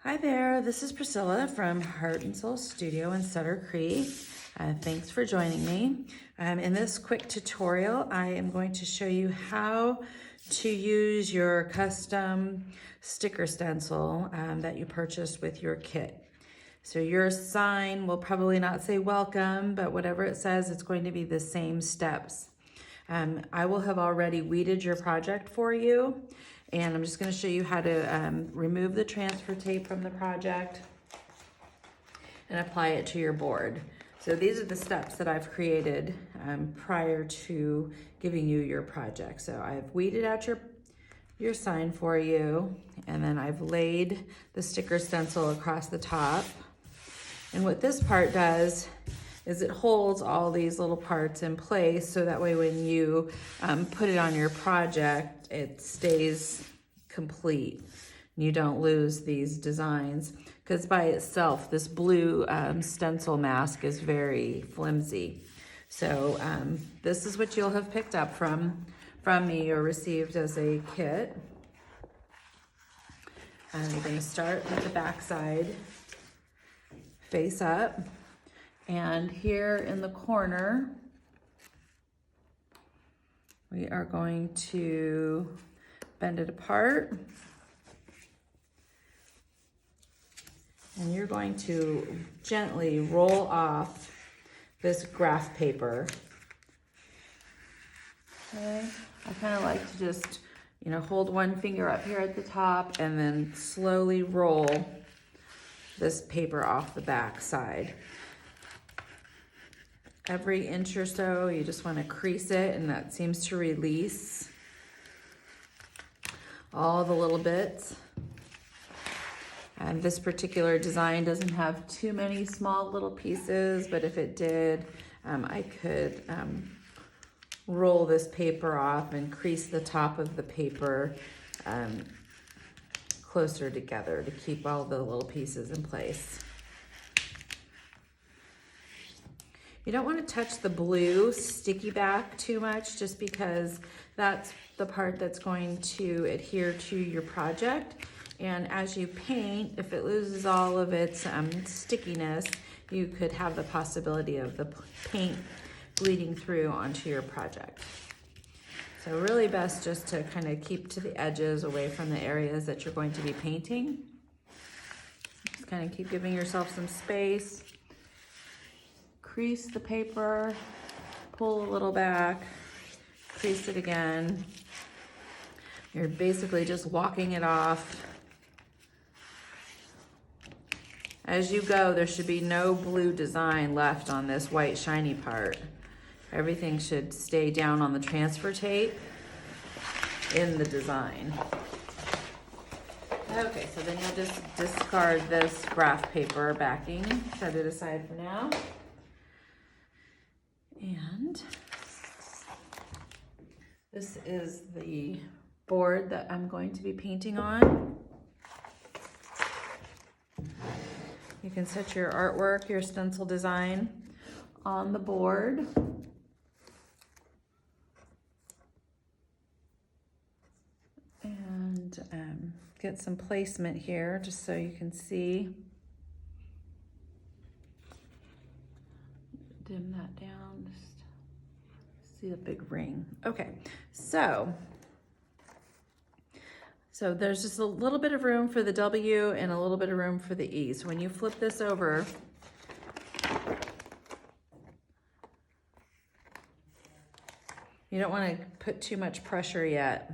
Hi there, this is Priscilla from Heart and Soul Studio in Sutter Creek. Thanks for joining me. In this quick tutorial, I am going to show you how to use your custom sticker stencil that you purchased with your kit. So your sign will probably not say welcome, but whatever it says, it's going to be the same steps. I will have already weeded your project for you, and I'm just going to show you how to remove the transfer tape from the project and apply it to your board. So these are the steps that I've created prior to giving you your project. So I've weeded out your sign for you, and then I've laid the sticker stencil across the top. And what this part does is it holds all these little parts in place, so that way when you put it on your project, it stays complete. You don't lose these designs, because by itself, this blue stencil mask is very flimsy. So this is what you'll have picked up from me or received as a kit. And you're going to start with the back side, face up. And here in the corner, we are going to bend it apart. And you're going to gently roll off this graph paper. Okay, I kind of like to just, hold one finger up here at the top and then slowly roll this paper off the back side. Every inch or so, you just want to crease it, and that seems to release all the little bits. And this particular design doesn't have too many small little pieces, but if it did, I could roll this paper off and crease the top of the paper closer together to keep all the little pieces in place. You don't want to touch the blue sticky back too much, just because that's the part that's going to adhere to your project. And as you paint, if it loses all of its stickiness, you could have the possibility of the paint bleeding through onto your project. So really best just to kind of keep to the edges, away from the areas that you're going to be painting. Just kind of keep giving yourself some space. Crease the paper, pull a little back, crease it again. You're basically just walking it off. As you go, there should be no blue design left on this white shiny part. Everything should stay down on the transfer tape in the design. Okay, so then you'll just discard this graph paper backing, set it aside for now. And this is the board that I'm going to be painting on. You can set your artwork, your stencil design on the board. And get some placement here just so you can see. Dim that down, just see the big ring. Okay, so there's just a little bit of room for the W and a little bit of room for the E. So when you flip this over, you don't want to put too much pressure yet.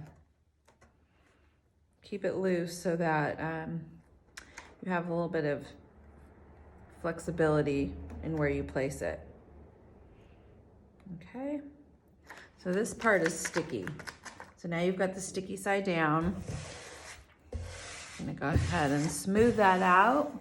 Keep it loose so that you have a little bit of flexibility in where you place it. Okay, so this part is sticky. So now you've got the sticky side down. I'm gonna go ahead and smooth that out.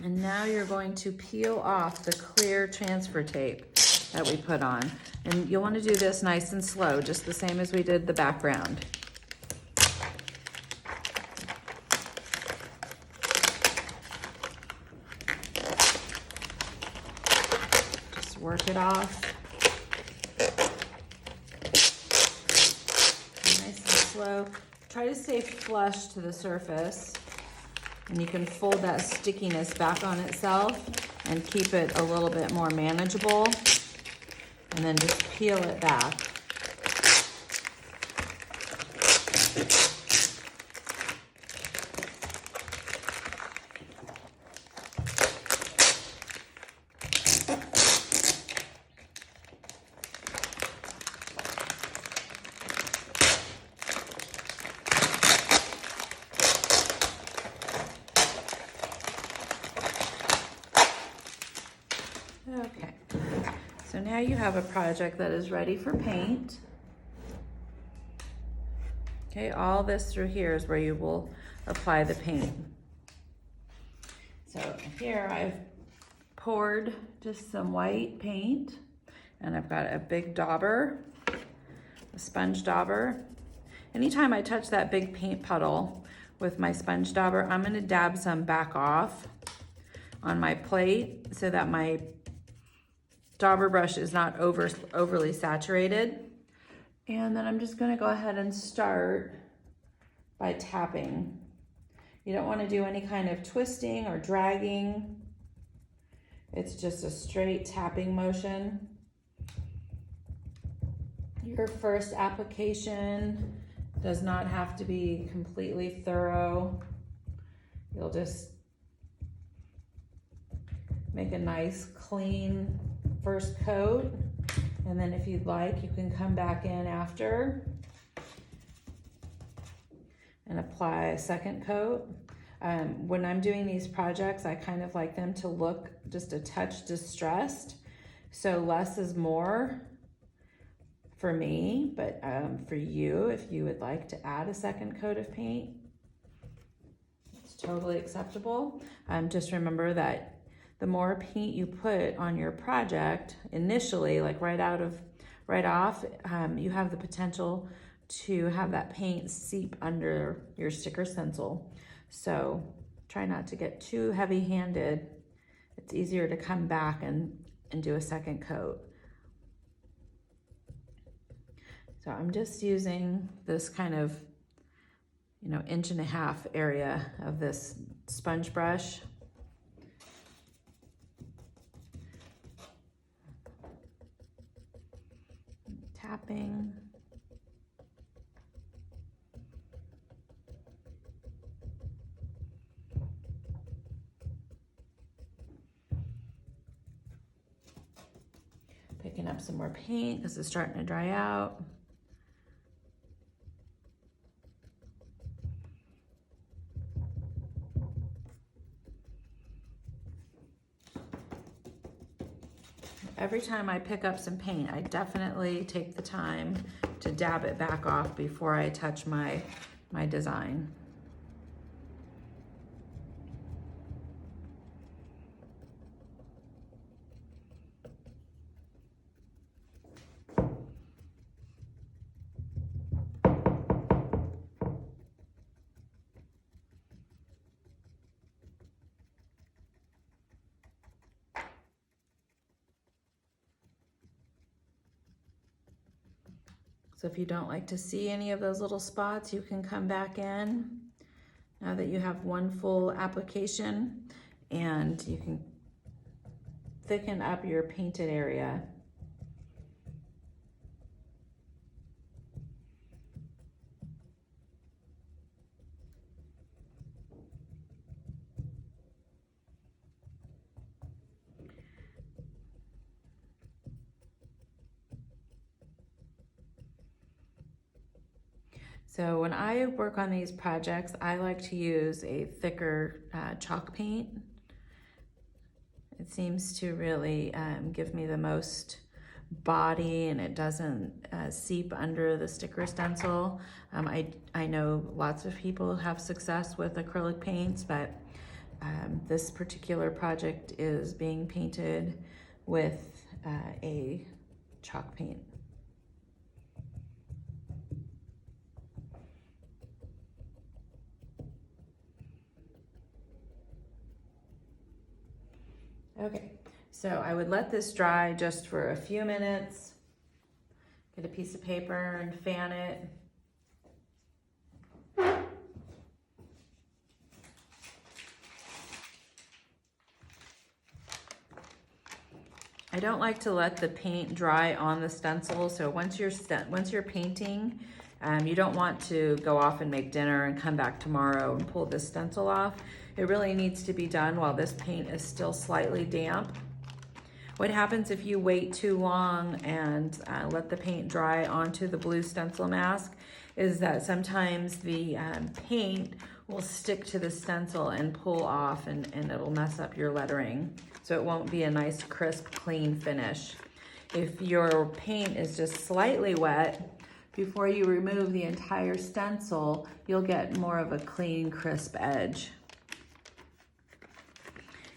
And now you're going to peel off the clear transfer tape that we put on. And you'll want to do this nice and slow, just the same as we did the background. Just work it off. slow. Try to stay flush to the surface. And you can fold that stickiness back on itself and keep it a little bit more manageable. And then just peel it back. Okay, so now you have a project that is ready for paint. Okay, all this through here is where you will apply the paint. So here I've poured just some white paint, and I've got a big dauber, a sponge dauber. Anytime I touch that big paint puddle with my sponge dauber, I'm gonna dab some back off on my plate so that my dauber brush is not overly saturated. And then I'm just gonna go ahead and start by tapping. You don't wanna do any kind of twisting or dragging. It's just a straight tapping motion. Your first application does not have to be completely thorough. You'll just make a nice clean first coat, and then if you'd like, you can come back in after and apply a second coat. When I'm doing these projects, I kind of like them to look just a touch distressed, so less is more for me, but for you, if you would like to add a second coat of paint, it's totally acceptable. Just remember that the more paint you put on your project initially, like right off, you have the potential to have that paint seep under your sticker stencil. So try not to get too heavy-handed. It's easier to come back and do a second coat. So I'm just using this kind of, 1.5 inch area of this sponge brush. Tapping. Picking up some more paint because it's starting to dry out. Every time I pick up some paint, I definitely take the time to dab it back off before I touch my design. So if you don't like to see any of those little spots, you can come back in now that you have one full application, and you can thicken up your painted area. So when I work on these projects, I like to use a thicker chalk paint. It seems to really give me the most body, and it doesn't seep under the sticker stencil. I know lots of people have success with acrylic paints, but this particular project is being painted with a chalk paint. Okay, so I would let this dry just for a few minutes. Get a piece of paper and fan it. I don't like to let the paint dry on the stencil, so once you're painting, you don't want to go off and make dinner and come back tomorrow and pull this stencil off. It really needs to be done while this paint is still slightly damp. What happens if you wait too long and let the paint dry onto the blue stencil mask is that sometimes the paint will stick to the stencil and pull off, and it'll mess up your lettering. So it won't be a nice, crisp, clean finish. If your paint is just slightly wet, before you remove the entire stencil, you'll get more of a clean, crisp edge.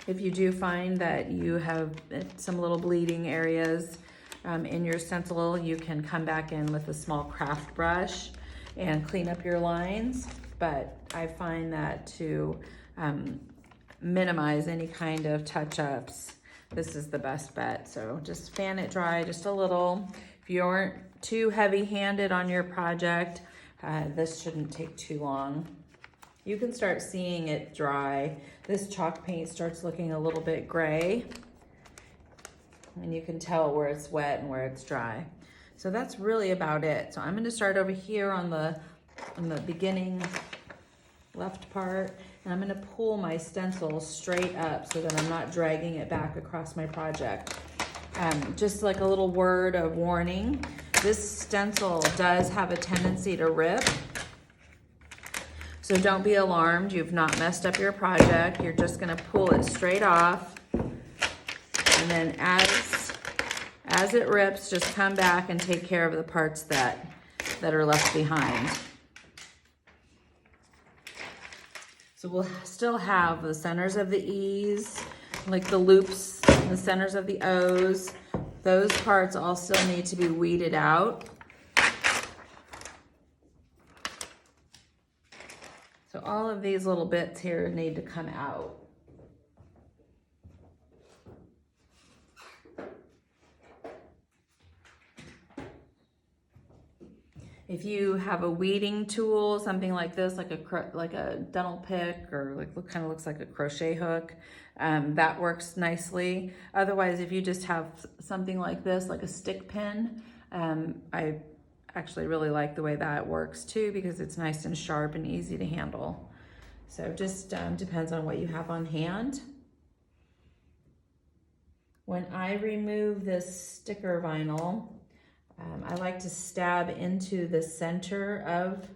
If you do find that you have some little bleeding areas in your stencil, you can come back in with a small craft brush and clean up your lines. But I find that to minimize any kind of touch-ups, this is the best bet. So just fan it dry just a little. If you aren't too heavy-handed on your project, this shouldn't take too long. You can start seeing it dry. This chalk paint starts looking a little bit gray, and you can tell where it's wet and where it's dry. So that's really about it. So I'm going to start over here on the beginning left part, and I'm going to pull my stencil straight up so that I'm not dragging it back across my project. Just like a little word of warning, this stencil does have a tendency to rip. So don't be alarmed, you've not messed up your project. You're just gonna pull it straight off. And then as it rips, just come back and take care of the parts that are left behind. So we'll still have the centers of the E's, like the loops, the centers of the O's. Those parts all still need to be weeded out. So all of these little bits here need to come out. If you have a weeding tool, something like this, like a dental pick, or kind of looks like a crochet hook, that works nicely. Otherwise, if you just have something like this, like a stick pin, I actually really like the way that works too, because it's nice and sharp and easy to handle. So just depends on what you have on hand. When I remove this sticker vinyl, I like to stab into the center of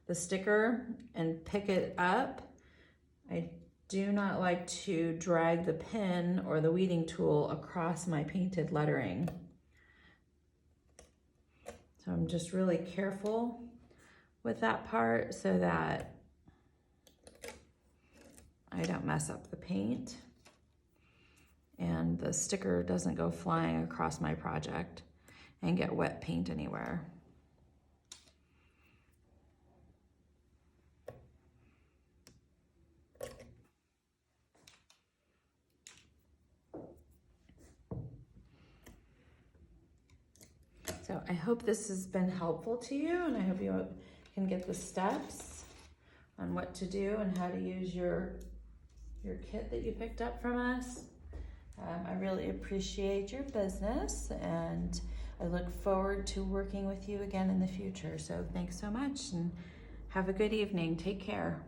the sticker and pick it up. I do not like to drag the pen or the weeding tool across my painted lettering. So I'm just really careful with that part so that I don't mess up the paint and the sticker doesn't go flying across my project and get wet paint anywhere. So I hope this has been helpful to you, and I hope you can get the steps on what to do and how to use your kit that you picked up from us. I really appreciate your business, and I look forward to working with you again in the future. So thanks so much, and have a good evening. Take care.